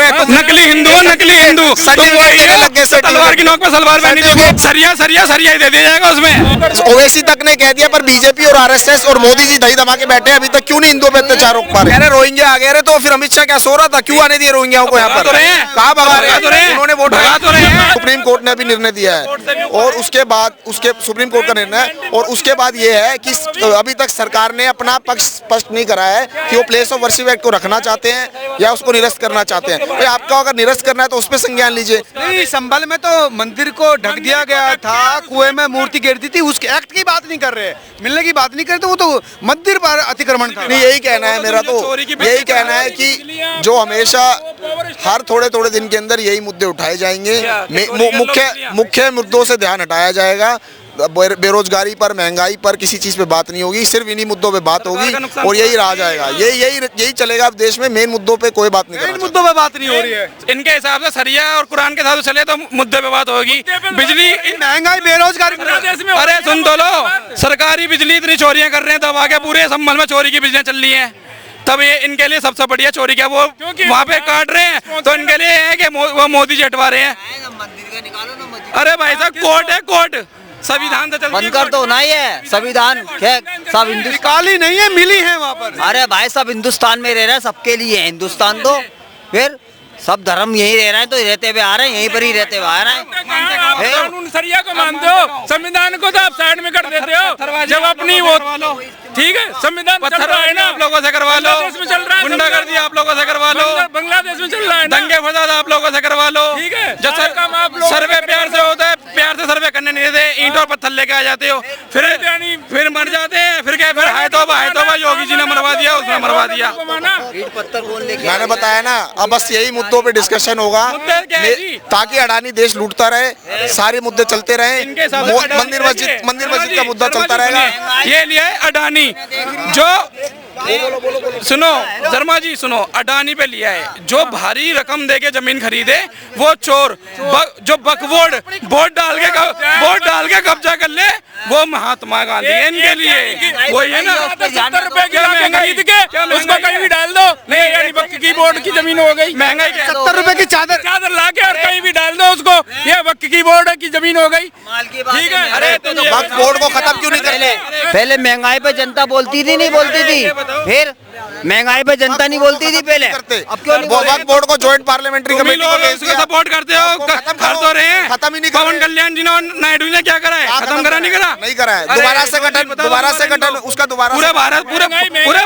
रहे हैं, नकली हिंदू हो, नकली हिंदू। तलवार की नोक पे सलवार पहनी थी, सरिया सरिया सरिया ही दे दिया जाएगा उसमें। ओवैसी तक ने कह दिया, पर बीजेपी और आरएसएस और मोदी जी दही दबा के बैठे हैं, अभी तक क्यों नहीं हिंदुओं पे अत्याचार रोक पा रहे? अरे रोहिंग्या आ गए, तो फिर अमित शाह क्या सो रहा था? क्यों आने दिए रोहिंग्याओं को यहाँ पर? कहाँ भगा रहे हैं? उन्होंने वोट भगा तो रहे हैं। सुप्रीम कोर्ट ने अभी निर्णय दिया है, और उसके बाद सुप्रीम कोर्ट का निर्णय, और उसके बाद ये है कि अभी तक सरकार ने अपना पक्ष स्पष्ट नहीं करा है कि वो प्लेस ऑफ वर्शिप एक्ट को रखना चाहते हैं या उसको निरस्त करना चाहते हैं। भाई आपका अगर निरस्त करना है तो उस पर संज्ञान लीजिए। नहीं, संभल में तो मंदिर को ढक दिया गया था, कुएं में मूर्ति गिर दी थी, उसके एक्ट की बात नहीं कर रहे, मिलने की बात नहीं कर रहे, तो वो तो मंदिर पर अतिक्रमण था। नहीं, यही कहना है मेरा, तो यही कहना है कि जो हमेशा हर थोड़े थोड़े दिन के अंदर यही मुद्दे उठाए जाएंगे, मुख्य मुद्दों से ध्यान हटाया जाएगा। बेरोजगारी पर, महंगाई पर किसी चीज पे बात नहीं होगी, सिर्फ इन्हीं मुद्दों पे बात होगी, और यही रहा जाएगा। यही चलेगा अब देश में। मेन मुद्दों पे कोई बात नहीं, इन मुद्दों पे बात नहीं हो रही है। इनके हिसाब से सरिया और कुरान के साथ चले तो मुद्दे पे बात होगी। बिजली, महंगाई, बेरोजगारी, अरे सुन तो लो, सरकारी बिजली इतनी चोरियां कर रहे हैं, दबा के पूरे संभल में चोरी की बिजलियां चल रही हैं। तब ये इनके लिए सबसे बढ़िया चोरी क्या, वो वहाँ पे काट रहे हैं, तो इनके लिए है कि वो मोदी जी हटवा रहे हैं। अरे भाई साहब, कोर्ट है, कोर्ट संविधान से चलती है। बंद कर दो ना ये संविधान, सब हिंदुस्तान काली नहीं है, मिली है वहाँ पर। अरे भाई सब हिंदुस्तान में रह रहे हैं, सबके लिए है हिंदुस्तान, तो फिर सब धर्म यही रह रहे हैं, तो रहते हुए आ रहे हैं, यहीं पर ही रहते हुए आ रहे हैं। कानून सरिया को मानते हो, संविधान को तो आप साइड में कर देते हो। जब अपनी वो ठीक है, संविधान चल रहा है ना, आप लोगों से करवा लो, बांग्लादेश में चल रहा है, गुंडागर्दी आप लोगों से करवा लो, बांग्लादेश में चल रहा है, दंगे फसाद आप लोगों से करवा लो, ठीक है। जो सर्वे प्यार से होता है, प्यार से सर्वे करने नहीं देते, ईंट और पत्थर लेके आ जाते हो, फिर मर जाते हैं, फिर क्या, फिर हाय तौबा योगी जी ने मरवा दिया, उसने मरवा दिया। मैंने बताया ना, अब बस यही मुद्दों पे डिस्कशन होगा, ताकि अडानी देश लूटता रहे, सारे मुद्दे चलते रहे, मंदिर मस्जिद का मुद्दा चलता रहेगा। ये लिया है अडानी, जो सुनो शर्मा जी, सुनो, अडानी पे लिया है, जो भारी रकम देके जमीन खरीदे वो चोर, जो बकवोट वोट डाल के कब्जा कर ले, वो महात्मा गांधी है इनके लिए। वही है ना, 70 रुपए की खरीद के उसको कहीं भी डाल दो, नहीं यानी वक्फ की बोर्ड की जमीन हो गई। महंगाई 70 रुपए की चादर ला के और कहीं भी डाल दो उसको, ये वक्फ की बोर्ड की जमीन हो गई, ठीक है। अरे तो वक्फ बोर्ड को खत्म क्यों नहीं करते? पहले महंगाई पे जनता बोलती थी, नहीं बोलती थी, फिर महंगाई पे जनता नहीं बोलती थी पहले, अब क्यों नहीं? वक्फ बोर्ड को जॉइंट पार्लियामेंट्री कमेटी को भेज दिया। सपोर्ट करते हो, कर तो रहे हैं, खत्म ही नहीं। पवन कल्याण जी ने, नायडू ने क्या करा है? खत्म करा, नहीं करा, नहीं करा है। दोबारा से गठन उसका दोबारा पूरे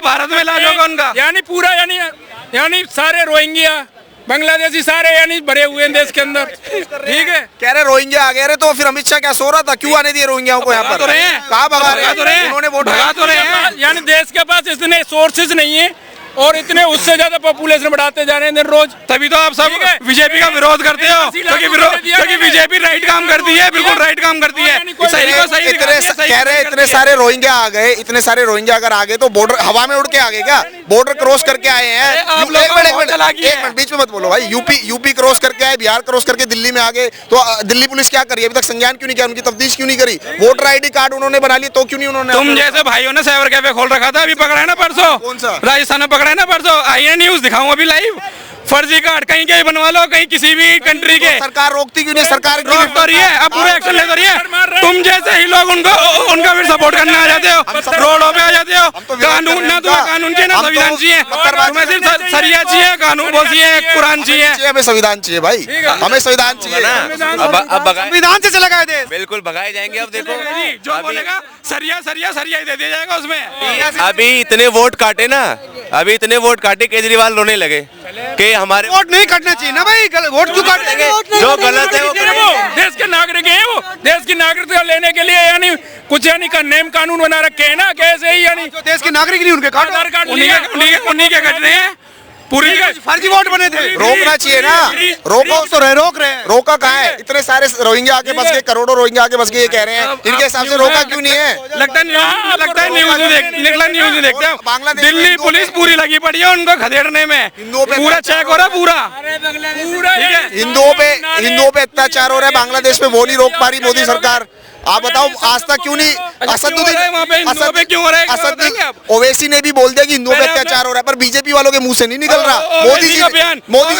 भारत में इलाज होगा उनका, यानी पूरा, यानी सारे रोहिंग्या बांग्लादेशी सारे यानी भरे हुए हैं देश के अंदर, ठीक है। कह रहे रोहिंग्या आ गए, तो फिर अमित शाह क्या सो रहा था? क्यों आने दिए रोहिंग्याओं को यहाँ पर? कहाँ भगा रहे हैं? उन्होंने वोट भगा तो रहे हैं। यानी देश के पास इतने सोर्सेज नहीं है, और इतने उससे ज्यादा पॉपुलेशन बढ़ाते जा रहे हैं दिन रोज। तभी तो आप सब बीजेपी का विरोध करते हो, क्योंकि बीजेपी राइट काम करती है, बिल्कुल राइट काम करती है। कह रहे इतने सारे रोहिंग्या आ गए, इतने सारे रोहिंग्या अगर आ गए तो बॉर्डर हवा में उड़ के आ गए क्या? बॉर्डर क्रॉस करके आए हैं। एक मिनट बीच में मत बोलो भाई। यूपी क्रॉस करके आए, बिहार क्रॉस करके दिल्ली में आ गए, तो दिल्ली पुलिस क्या करी? अभी तक संज्ञान क्यों नहीं किया? उनकी तफ्तीश क्यों नहीं करी? वोटर ID कार्ड उन्होंने बना लिया, तो क्यों नहीं उन्होंने? तुम जैसे भाइयों ने साइबर कैफे खोल रखा था, अभी पकड़ा है ना परसों, कौन सा? राजस्थान में पकड़ा है ना परसों, आई है न्यूज, दिखाऊं अभी लाइव। फर्जी कार्ड कहीं के बनवा लो, कहीं किसी भी कंट्री के, सरकार रोकती क्यों नहीं? सरकार रोक तो रही है, अब पूरे एक्शन ले तो रही है। तुम जैसे ही लोग उनका फिर सपोर्ट करने आ जाते हो, रोडों पे आ जाते हो। कानून ना, तुम्हें कानून चाहिए ना संविधान चाहिए, तुम्हें सिर्फ सरिया चाहिए, कानून चाहिए, कुरान चाहिए। हमें संविधान चाहिए भाई, हमें संविधान चाहिए। अब संविधान से चला गया देश, बिल्कुल भगाए जाएंगे। अब देखो, जो बोलेगा सरिया सरिया सरिया ही दे दिया जाएगा उसमें। अभी इतने वोट काटे ना, अभी इतने वोट काटे, केजरीवाल रोने लगे कि हमारे वोट नहीं काटना चाहिए ना भाई, वोट क्यों काटेंगे? जो गलत है वो देश के नागरिक है, वो देश की नागरिकता लेने के लिए यानी कुछ यानी का नेम कानून बना रखे है ना, कैसे ही यानी जो देश के नागरिक नहीं उनके काट, आधार कार्ड उन्हीं के कट रहे हैं, पूरी फर्जी वोट बने थे। रोकना चाहिए ना, रोको तो रोक रहे हैं। रोका कहाँ है? इतने सारे रोहिंग्या आके बस गए, करोड़ों रोहिंग्या आके बस गए, ये कह रहे हैं। इनके हिसाब से रोका क्यों नहीं है? लगता है न्यूज नहीं देखते। दिल्ली पुलिस पूरी लगी पड़ी है उनको खदेड़ने में, पूरा चेक हो रहा, पूरा हिंदुओं पे अत्याचार हो रहा है बांग्लादेश में, वो नहीं रोक पा रही मोदी सरकार। आप बताओ आज तक क्यों नहीं असदुद्दीन वहाँ पे हिंदुओं पे क्यों हो रहा है, एक बात बताएंगे आप? ओवैसी ने भी बोल दिया कि हिंदुओं पे अत्याचार हो रहा है, पर बीजेपी वालों के मुंह से नहीं निकल रहा। मोदी जी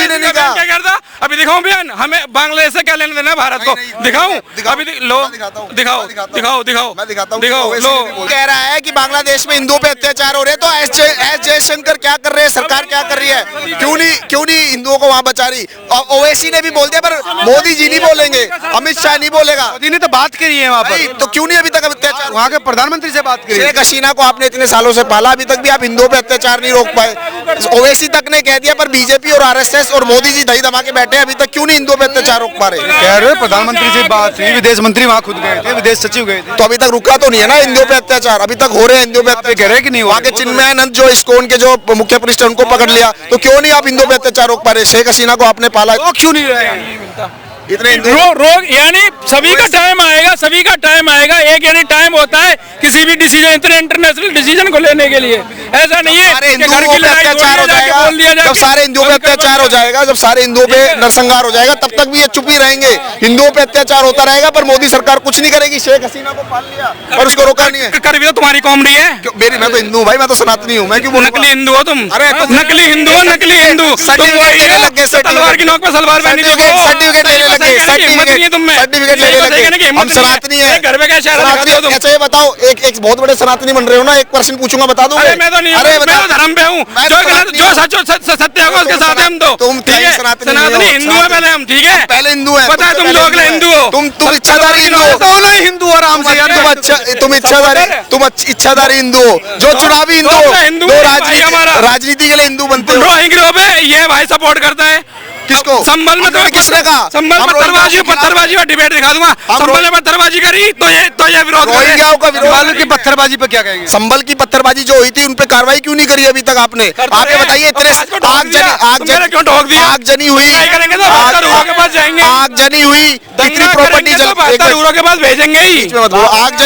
ने नहीं कहा। क्या करता? अभी दिखाऊं बयान, हमें बांग्लादेश से क्या लेना देना है भारत को? दिखाऊं? अभी लो, दिखाओ दिखाओ लो। कह रहा है कि बांग्लादेश में हिंदुओं पे अत्याचार हो रहे हैं, तो एस जयशंकर क्या कर रहे हैं, सरकार क्या कर रही है, क्यों नहीं हिंदुओं को वहाँ बचा रही? ओवैसी ने भी बोल दिया, पर मोदी जी नहीं बोलेंगे, अमित शाह नहीं बोलेगा। मोदी ने तो बात करी है वहाँ पर, तो क्यों नहीं अभी तक अत्याचार? वहाँ के प्रधानमंत्री से बात करी। शेख हसीना को आपने इतने सालों से पाला, अभी तक भी आप हिंदुओं पे अत्याचार नहीं रोक पाए। ओवैसी तक ने कह दिया, पर बीजेपी और आरएसएस और मोदी जी दही दमा के बैठे, अभी तक क्यों नहीं हिंदुओं पे अत्याचार रोक पा रहे? कह रहे प्रधानमंत्री से बात हुई, विदेश मंत्री वहाँ खुद गए थे, विदेश सचिव गए थे। तो अभी तक रुका तो नहीं है ना हिंदुओं पे अत्याचार? अभी तक हो रहे हैं हिंदुओं पे अत्याचार। कह रहे कि नहीं हो वहाँ के चिन्मयानंद जो इस्कॉन के जो मुख्य पृष्ठ हैं, उनको पकड़ लिया, तो क्यों नहीं आप हिंदुओं पे अत्याचार रोक पा रहे? शेख हसीना को आपने पाला, तो क्यों नहीं रहे? इतने रोग यानी सभी का टाइम आएगा, सभी का टाइम आएगा। एक यानी टाइम होता है किसी भी डिसीजन, इतने इंटरनेशनल डिसीजन को लेने के लिए। ऐसा नहीं है सारे कि हिंदुओं घर की पे लड़ाई अत्याचार हो बोल दिया जाएगा, जाके जब सारे हिंदुओं पे अत्याचार हो जाएगा, जब सारे हिंदुओं पे नरसंहार हो जाएगा, तब तक भी ये चुप ही रहेंगे। हिंदुओं पे अत्याचार होता रहेगा, पर मोदी सरकार कुछ नहीं करेगी। शेख हसीना को पाल लिया और उसको रोका नहीं है। कर भी तो तुम्हारी कॉमेडी है। मेरी, मैं तो हिंदू हूँ भाई, मैं तो सनातनी हूँ, मैं क्यों बोलूं? नकली हिंदू हो तुम। अरे तो नकली हिंदू हो, नकली हिंदू। सर्टिफिकेट लेने लग गए, तलवार की नोक पे सलवार पहनी थी उसको। सर्टिफिकेट लेने लग गए, सर्टिफिकेट लेने लग गए। हम सनातनी है, घर में क्या शहर दिखाते हो तुम? अच्छा ये बताओ, एक बहुत बड़े सनातनी बन रहे हो ना, एक प्रश्न पूछूंगा, बता दूंगा? अरे मैं तो नहीं, अरे मैं तो धर्म पे हूँ, जो सत्य होगा उसके साथ है हम तो। तुम ठीक है, सनातनी हिंदू है पहले हम, ठीक है? पहले हिंदू है, पता है तुम लोग हिंदू हो, तुम इच्छाधारी हिंदू हो। हिंदू आराम से यार, तुम इच्छाधारी हिंदू हो, जो चुनावी हिंदू हो, राजनीति के लिए हिंदू बनते हो। ड्राइंग पे ये भाई सपोर्ट करता है किसको? संभल में तो किसने कहा? संभल पत्थरबाजी का डिबेट दिखा दूंगा। संभल में पत्थरबाजी करी तो ये विरोध रोहिंग्याओं का संभल की पत्थरबाजी पे क्या कहेंगे? संभल की पत्थरबाजी जो हुई थी, उन पे कार्रवाई क्यों नहीं करी अभी तक आपने? आगे बताइए। इतने आग जनी हुई, आग जनी हुई, इतनी प्रॉपर्टी के पास भेजेंगे ही। आग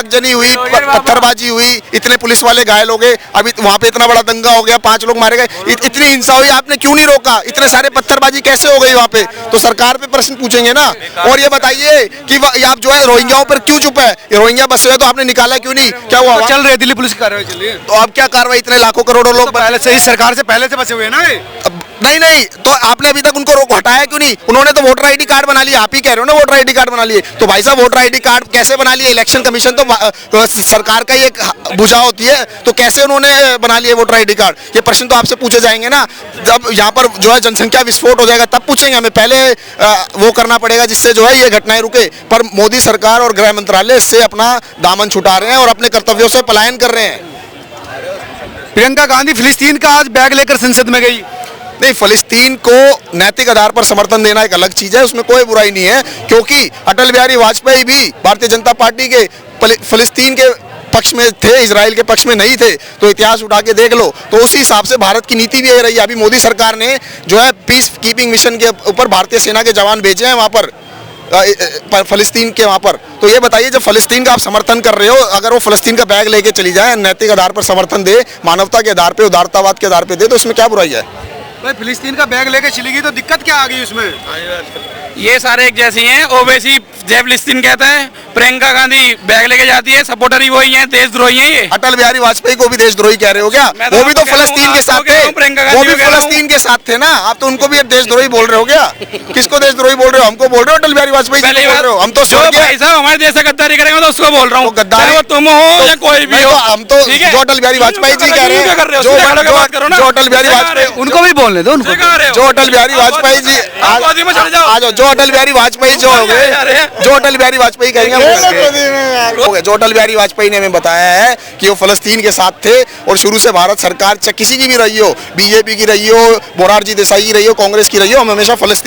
जनी हुई, पत्थरबाजी हुई, इतने पुलिस वाले घायल हो गए, अभी वहाँ पे इतना बड़ा दंगा हो गया, 5 लोग मारे गए, इतनी हिंसा हुई, आपने क्यों नहीं रोका? इतने सारे पत्थरबाजी कैसे हो गई वहाँ पे? तो सरकार पे प्रश्न पूछेंगे ना। और ये बताइए कि आप जो है रोहिंग्याओं पर क्यों चुप है? रोहिंग्या बसे हुए तो आपने निकाला क्यों नहीं? क्या हुआ? चल रही है दिल्ली पुलिस की कार्रवाई चल रही है। तो अब क्या कार्रवाई? इतने लाखों करोड़ों लोग पहले से ही सरकार से पहले से बचे हुए हैं ना। नहीं, तो आपने अभी तक उनको हटाया क्यों नहीं? उन्होंने तो वोटर आईडी कार्ड बना लिया, आप ही कह रहे हो ना वोटर आईडी कार्ड बना लिए। तो भाई साहब वोटर आईडी कार्ड कैसे बना लिए? इलेक्शन कमीशन तो सरकार का ही एक भुजा होती है, तो कैसे उन्होंने बना लिए वोटर आईडी कार्ड? ये प्रश्न तो आपसे पूछे जाएंगे ना। जब यहाँ पर जो है जनसंख्या विस्फोट हो जाएगा, तब पूछेंगे हमें। पहले वो करना पड़ेगा जिससे जो है ये घटनाएं रुके। पर मोदी सरकार और गृह मंत्रालय इससे अपना दामन छुटा रहे हैं और अपने कर्तव्यों से पलायन कर रहे हैं। प्रियंका गांधी फिलिस्तीन का आज बैग लेकर संसद में गई। नहीं, फिलिस्तीन को नैतिक आधार पर समर्थन देना एक अलग चीज है, उसमें कोई बुराई नहीं है, क्योंकि अटल बिहारी वाजपेयी भी भारतीय जनता पार्टी के फिलिस्तीन के पक्ष में थे, इजराइल के पक्ष में नहीं थे। तो इतिहास उठा के देख लो, तो उसी हिसाब से भारत की नीति भी यही रही है। अभी मोदी सरकार ने जो है पीस कीपिंग मिशन के ऊपर भारतीय सेना के जवान भेजे हैं वहाँ पर फलस्तीन के वहाँ पर। तो ये बताइए, जब फलस्तीन का आप समर्थन कर रहे हो, अगर वो फलस्तीन का बैग लेके चली जाए, नैतिक आधार पर समर्थन दे, मानवता के आधार पे, उदारतावाद के आधार पे दे, तो इसमें क्या बुराई है? भाई फिलिस्तीन का बैग लेके चली गई तो दिक्कत क्या आ गई उसमें? ये सारे एक जैसी हैं। ओवैसी जय फिलिस्तीन कहता है, प्रियंका गांधी बैग लेके जाती है, सपोर्टर ही वही है, देशद्रोही है ये। अटल बिहारी वाजपेयी को भी देशद्रोही कह रहे हो क्या? वो भी तो फलस्तीन के साथ थे, वो भी फलस्तीन के साथ थे ना। आप तो उनको भी देशद्रोही बोल रहे हो क्या? किसको देशद्रोही बोल रहे हो? हमको बोल रहे हो? अटल बिहारी वाजपेयी जी बोल रहे हो? हम तो भाई साहब हमारे देश से गद्दारी करेंगे तो उसको बोल रहा हूँ, गद्दारी तुम हो या कोई भी हो। हम तो जो अटल बिहारी वाजपेयी जी कह रहे हैं, जो अटल बिहारी वाजपेयी, उनको भी बोलने दो, उनको जो अटल बिहारी वाजपेयी जी आज जो अटल बिहारी वाजपेयी जो हो गए, जो अटल बिहारी वाजपेयी कहेंगे, जो अटल बिहारी वाजपेयी ने हमें बताया है कि वो फलस्तीन के साथ थे और शुरू से भारत सरकार चाहे किसी की भी रही हो, बीजेपी की रही हो, मोरारजी देसाई की रही हो, कांग्रेस की रही हो, हम हमेशा फलस्तीन